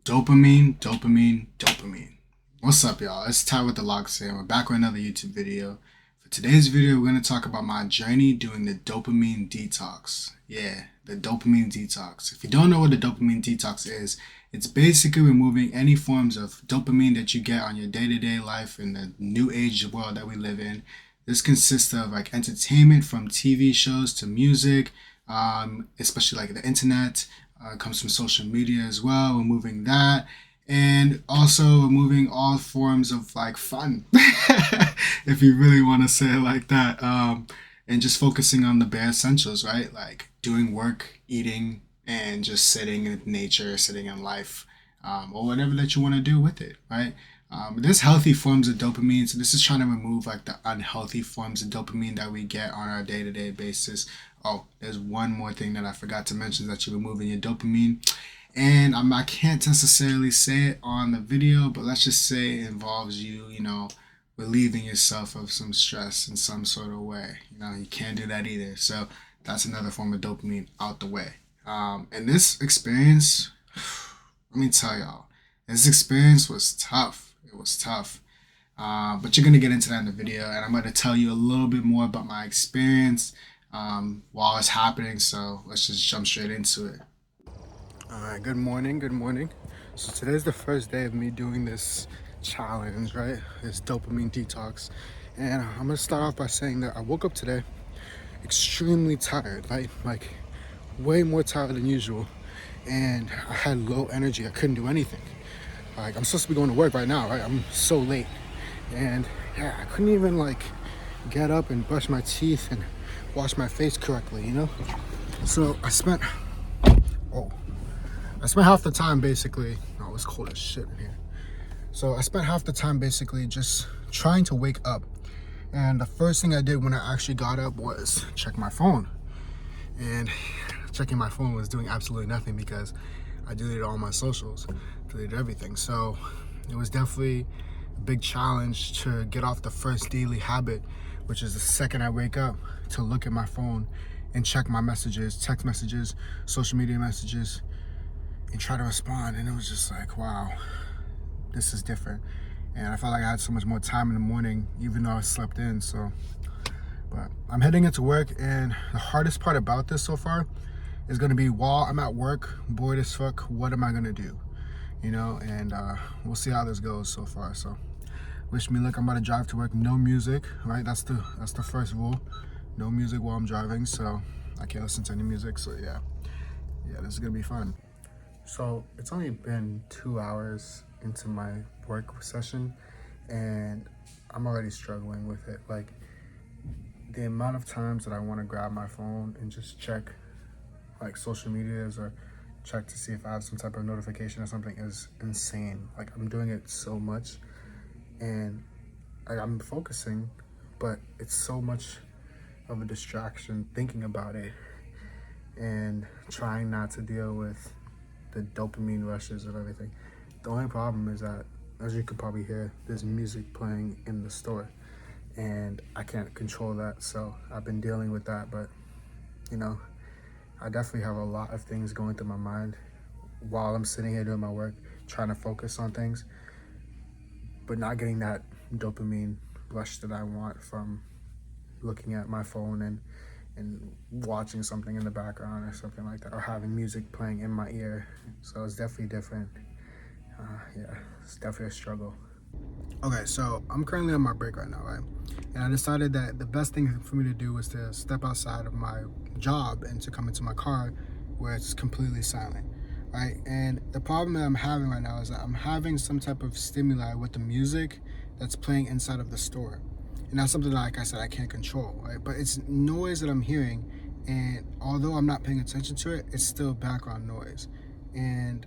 Dopamine. What's up, y'all? It's Tywiththelocs here. We're back with another YouTube video. For today's video, we're going to talk about my journey doing the dopamine detox. Yeah, the dopamine detox. If you don't know what the dopamine detox is, it's basically removing any forms of dopamine that you get on your day-to-day life in the new age world that we live in. This consists of like entertainment from TV shows to music, especially like the internet. Comes from social media as well, removing that, and also removing all forms of like fun, if you really want to say it like that, and just focusing on the bare essentials, right? Like doing work, eating, and just sitting in nature, sitting in life, or whatever that you want to do with it, right? There's healthy forms of dopamine, so this is trying to remove like the unhealthy forms of dopamine that we get on our day-to-day basis. Oh, there's one more thing that I forgot to mention, that you're removing your dopamine. And I can't necessarily say it on the video, but let's just say it involves you, relieving yourself of some stress in some sort of way. You can't do that either. So that's another form of dopamine out the way. And this experience, let me tell y'all, this experience was tough. It was tough. But you're going to get into that in the video, and I'm going to tell you a little bit more about my experience while it's happening. So let's just jump straight into it. All right, good morning. So today's the first day of me doing this challenge, right? This dopamine detox. And I'm going to start off by saying that I woke up today extremely tired, right? Like way more tired than usual. And I had low energy. I couldn't do anything. Like, I'm supposed to be going to work right now, right? I'm so late. And yeah, I couldn't even like get up and brush my teeth and wash my face correctly, So I spent half the time basically, oh, it's cold as shit in here. So I spent half the time basically just trying to wake up. And the first thing I did when I actually got up was check my phone. And checking my phone was doing absolutely nothing because I deleted all my socials, deleted everything. So it was definitely a big challenge to get off the first daily habit, which is the second I wake up, to look at my phone and check my messages, text messages, social media messages, and try to respond. And it was just like, wow, this is different. And I felt like I had so much more time in the morning, even though I slept in. But I'm heading into work, and the hardest part about this so far is going to be, while I'm at work, bored as fuck, what am I going to do? And we'll see how this goes so far. So wish me luck. I'm about to drive to work. No music, right? That's the first rule. No music while I'm driving, so I can't listen to any music. So yeah, this is gonna be fun. So it's only been 2 hours into my work session, and I'm already struggling with it. Like, the amount of times that I want to grab my phone and just check like social medias or check to see if I have some type of notification or something is insane. Like, I'm doing it so much, and I'm focusing, but it's so much of a distraction thinking about it and trying not to deal with the dopamine rushes of everything. The only problem is that, as you could probably hear, there's music playing in the store, and I can't control that. So I've been dealing with that, but I definitely have a lot of things going through my mind while I'm sitting here doing my work, trying to focus on things, but not getting that dopamine rush that I want from looking at my phone and watching something in the background or something like that, or having music playing in my ear. So it's definitely different. It's definitely a struggle. Okay, so I'm currently on my break right now, right? And I decided that the best thing for me to do was to step outside of my job and to come into my car where it's completely silent, right? And the problem that I'm having right now is that I'm having some type of stimuli with the music that's playing inside of the store. And that's something, like I said, I can't control, right? But it's noise that I'm hearing, and although I'm not paying attention to it, it's still background noise. And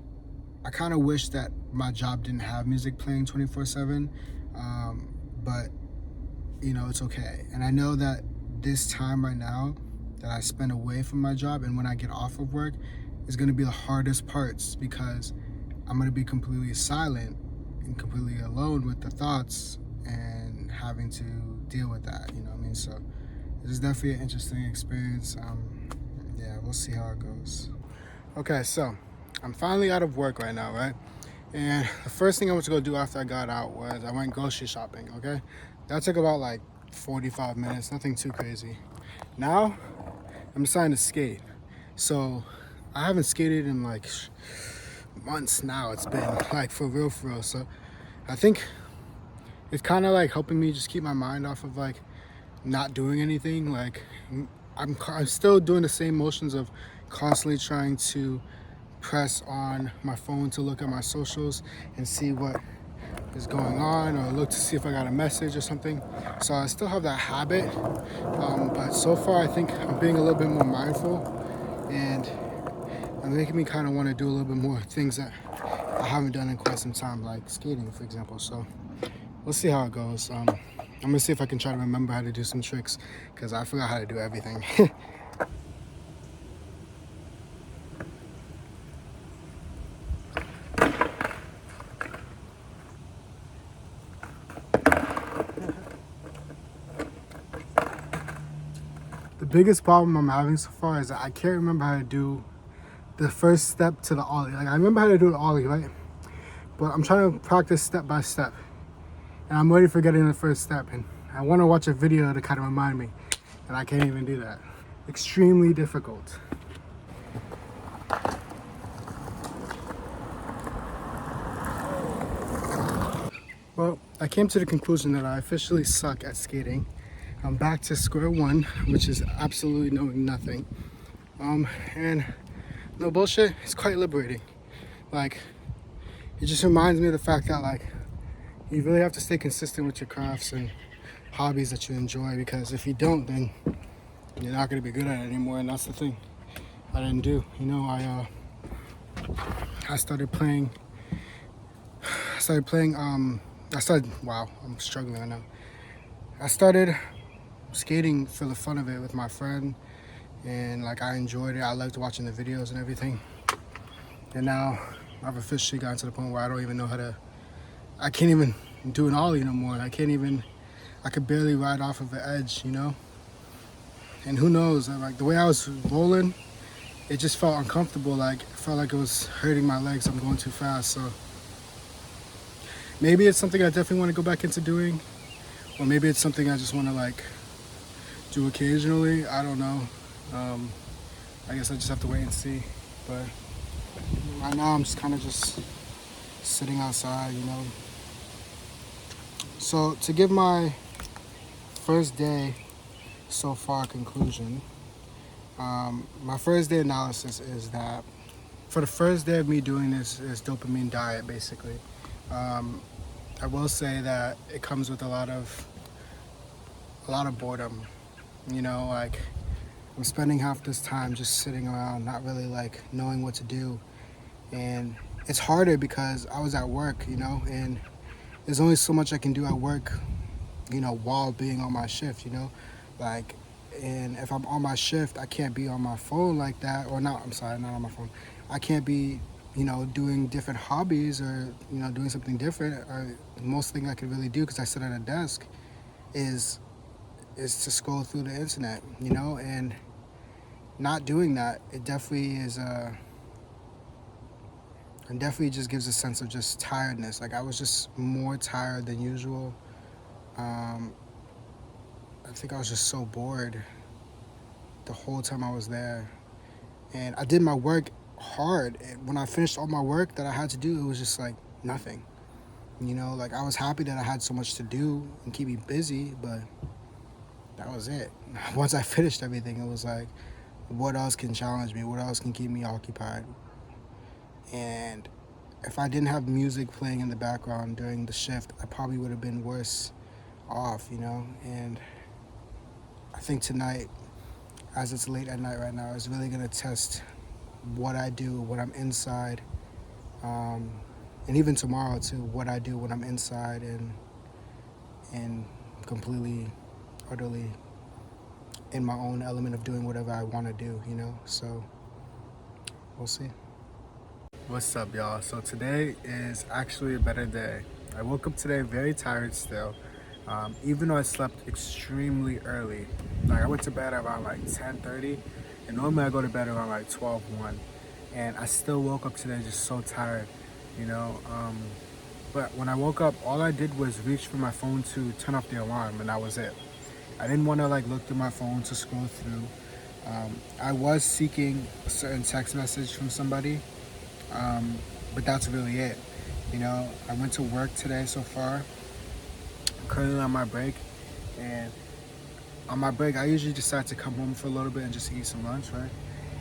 I kind of wish that my job didn't have music playing 24/7, but it's okay. And I know that this time right now that I spend away from my job and when I get off of work is going to be the hardest parts, because I'm going to be completely silent and completely alone with the thoughts and having to deal with that, So this is definitely an interesting experience. We'll see how it goes. Okay, so I'm finally out of work right now, right? And the first thing I went to go do after I got out was I went grocery shopping, okay? That took about like 45 minutes, nothing too crazy. Now, I'm deciding to skate. So, I haven't skated in like months now. It's been like for real, for real. So, I think it's kind of like helping me just keep my mind off of like not doing anything. Like, I'm still doing the same motions of constantly trying to press on my phone to look at my socials and see what is going on, or look to see if I got a message or something. So I still have that habit, but so far I think I'm being a little bit more mindful, and I'm making me kind of want to do a little bit more things that I haven't done in quite some time, like skating, for example. So we'll see how it goes. I'm gonna see if I can try to remember how to do some tricks, because I forgot how to do everything. The biggest problem I'm having so far is that I can't remember how to do the first step to the ollie. Like, I remember how to do the ollie, right? But I'm trying to practice step by step, and I'm already forgetting the first step, and I want to watch a video to kind of remind me, and I can't even do that. Extremely difficult. Well, I came to the conclusion that I officially suck at skating. I'm back to square one, which is absolutely knowing nothing. And no bullshit, it's quite liberating. Like, it just reminds me of the fact that like you really have to stay consistent with your crafts and hobbies that you enjoy, because if you don't, then you're not going to be good at it anymore. And that's the thing I didn't do. You know, I started playing. Wow, I'm struggling right now. I started skating for the fun of it with my friend, and like I enjoyed it. I liked watching the videos and everything. And now I've officially gotten to the point where I don't even know how to. I can't even do an ollie no more. I could barely ride off of the edge, you know. And who knows? Like, the way I was rolling, it just felt uncomfortable. Like, it felt like it was hurting my legs. I'm going too fast. So maybe it's something I definitely want to go back into doing, or maybe it's something I just want to like do occasionally. I don't know. I guess I just have to wait and see. But right now I'm just kind of just sitting outside, you know. So to give my first day so far conclusion, my first day analysis is that for the first day of me doing this dopamine diet, basically, I will say that it comes with a lot of boredom. You know, like, I'm spending half this time just sitting around, not really like knowing what to do. And it's harder because I was at work, you know, and there's only so much I can do at work, you know, while being on my shift, you know, like, and if I'm on my shift, I can't be on my phone like that, or not, I'm sorry, not on my phone. I can't be, you know, doing different hobbies, or, you know, doing something different. The most thing I could really do, because I sit at a desk, is to scroll through the internet, you know, and not doing that, it definitely is and definitely just gives a sense of just tiredness. Like, I was just more tired than usual. I think I was just so bored the whole time I was there. And I did my work hard. And when I finished all my work that I had to do, it was just like nothing. You know, like, I was happy that I had so much to do and keep me busy, but that was it. Once I finished everything, it was like, what else can challenge me? What else can keep me occupied? And if I didn't have music playing in the background during the shift, I probably would have been worse off, you know. And I think tonight, as it's late at night right now, is really gonna test what I do when I'm inside, and even tomorrow too, what I do when I'm inside and completely, utterly in my own element of doing whatever I want to do, you know. So we'll see. What's up, y'all? So today is actually a better day. I woke up today very tired still, even though I slept extremely early. Like, I went to bed around like 10:30, and normally I go to bed around like 12:01, and I still woke up today just so tired. you know. But when I woke up, all I did was reach for my phone to turn off the alarm, and that was it. I didn't want to like look through my phone to scroll through. I was seeking a certain text message from somebody, um, but that's really it. You know, I went to work today so far. I'm currently on my break, and on my break, I usually decide to come home for a little bit and just eat some lunch, right?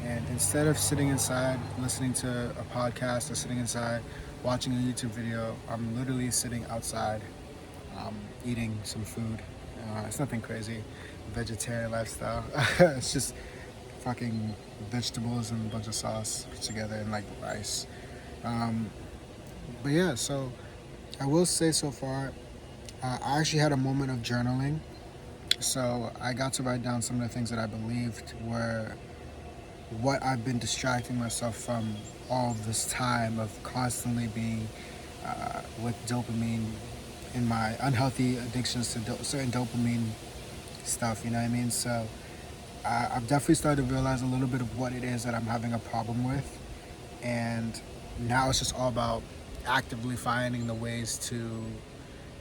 And instead of sitting inside listening to a podcast or sitting inside watching a YouTube video, I'm literally sitting outside eating some food. It's nothing crazy, vegetarian lifestyle. It's just fucking vegetables and a bunch of sauce put together and like rice. Um, but yeah, so I will say so far, I actually had a moment of journaling. So I got to write down some of the things that I believed were what I've been distracting myself from all of this time of constantly being with dopamine in my unhealthy addictions to certain dopamine stuff, you know what I mean? So I've definitely started to realize a little bit of what it is that I'm having a problem with. And now it's just all about actively finding the ways to,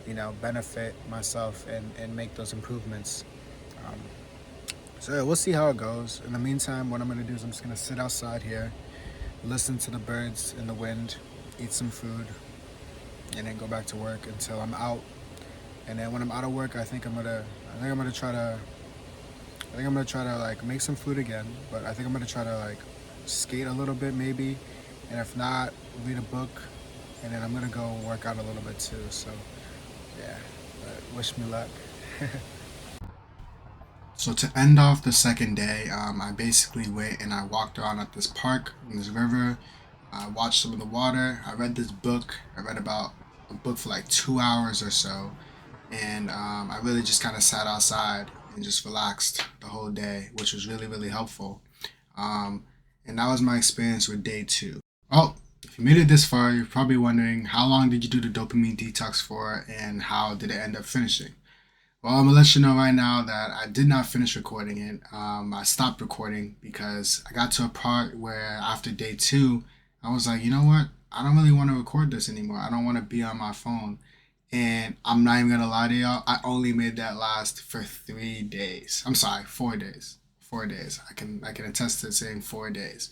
you know, benefit myself and make those improvements. Um, so yeah, we'll see how it goes. In the meantime, what I'm gonna do is I'm just gonna sit outside here, listen to the birds in the wind, eat some food, and then go back to work until I'm out. And then when I'm out of work, I think I'm gonna try to, I think I'm gonna try to like make some food again. But I think I'm gonna try to like skate a little bit maybe, and if not, read a book, and then I'm gonna go work out a little bit too. So yeah, but wish me luck. So to end off the second day, I basically went and I walked around at this park, in this river. I watched some of the water. I read this book. I read about a book for like 2 hours or so, and I really just kind of sat outside and just relaxed the whole day, which was really really helpful. Um, and that was my experience with day two. Oh, if you made it this far, you're probably wondering how long did you do the dopamine detox for, and how did it end up finishing? Well, I'm gonna let you know right now that I did not finish recording it. I stopped recording because I got to a part where after day two, I was like, you know what? I don't really want to record this anymore. I don't want to be on my phone. And I'm not even gonna lie to y'all. I only made that last for 3 days. I'm sorry, 4 days. 4 days. I can attest to saying 4 days.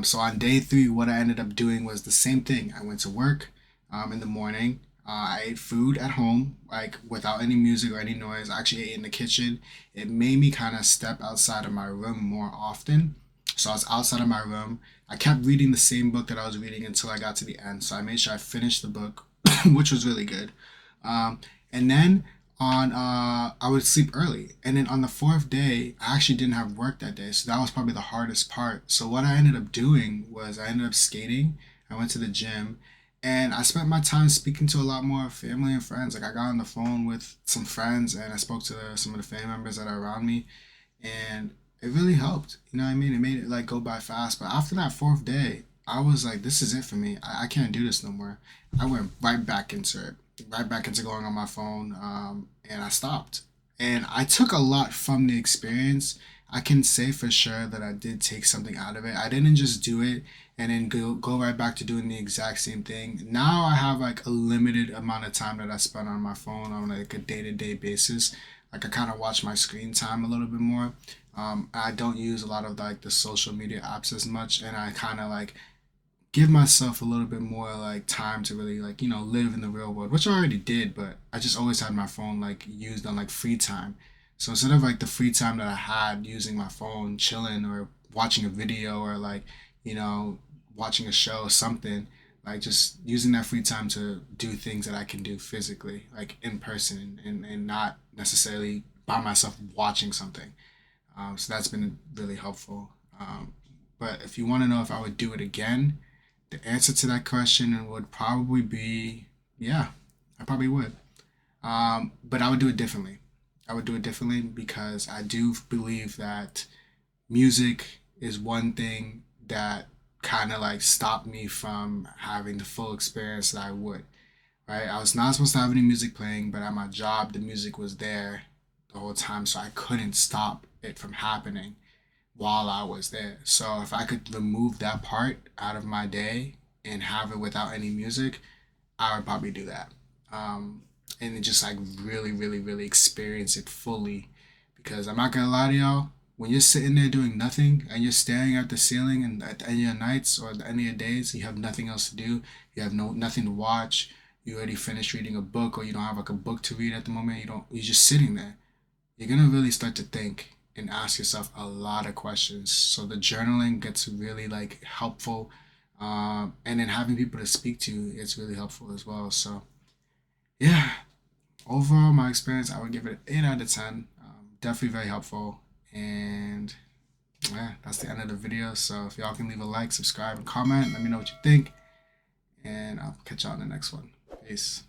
So on day three, what I ended up doing was the same thing. I went to work in the morning. I ate food at home, like without any music or any noise. I actually ate in the kitchen. It made me kind of step outside of my room more often. So I was outside of my room. I kept reading the same book that I was reading until I got to the end. So I made sure I finished the book, which was really good. Um, and then I would sleep early. And then on the fourth day, I actually didn't have work that day. So that was probably the hardest part. So what I ended up doing was I ended up skating. I went to the gym and I spent my time speaking to a lot more family and friends. Like I got on the phone with some friends and I spoke to some of the family members that are around me, and it really helped. You know what I mean? It made it like go by fast. But after that fourth day, I was like, this is it for me. I can't do this no more. I went right back into it, right back into going on my phone, and I stopped. And I took a lot from the experience. I can say for sure that I did take something out of it. I didn't just do it and then go right back to doing the exact same thing. Now I have like a limited amount of time that I spend on my phone on like a day-to-day basis. Like I kind of watch my screen time a little bit more. I don't use a lot of like the social media apps as much, and I kind of like give myself a little bit more like time to really like live in the real world, which I already did, but I just always had my phone like used on like free time. So instead of like the free time that I had using my phone chilling or watching a video or like you know watching a show or something, like just using that free time to do things that I can do physically like in person, and not necessarily by myself watching something. So that's been really helpful. But if you want to know if I would do it again, the answer to that question would probably be yeah, I probably would. But I would do it differently. I would do it differently because I do believe that music is one thing that kind of like stopped me from having the full experience that I would. Right? I was not supposed to have any music playing, but at my job, the music was there the whole time, so I couldn't stop it from happening while I was there. So if I could remove that part out of my day, and have it without any music, I would probably do that. And just like really, really, really experience it fully. Because I'm not gonna lie to y'all, when you're sitting there doing nothing and you're staring at the ceiling and at the end of your nights or at the end of your days, you have nothing else to do, you have nothing to watch, you already finished reading a book or you don't have like a book to read at the moment, you're just sitting there. You're gonna really start to think and ask yourself a lot of questions. So the journaling gets really like helpful. And then having people to speak to it's really helpful as well. So yeah, overall, my experience, I would give it an 8 out of 10. Definitely very helpful. And yeah, that's the end of the video. So if y'all can leave a like, subscribe, and comment, let me know what you think. And I'll catch y'all in the next one. Peace.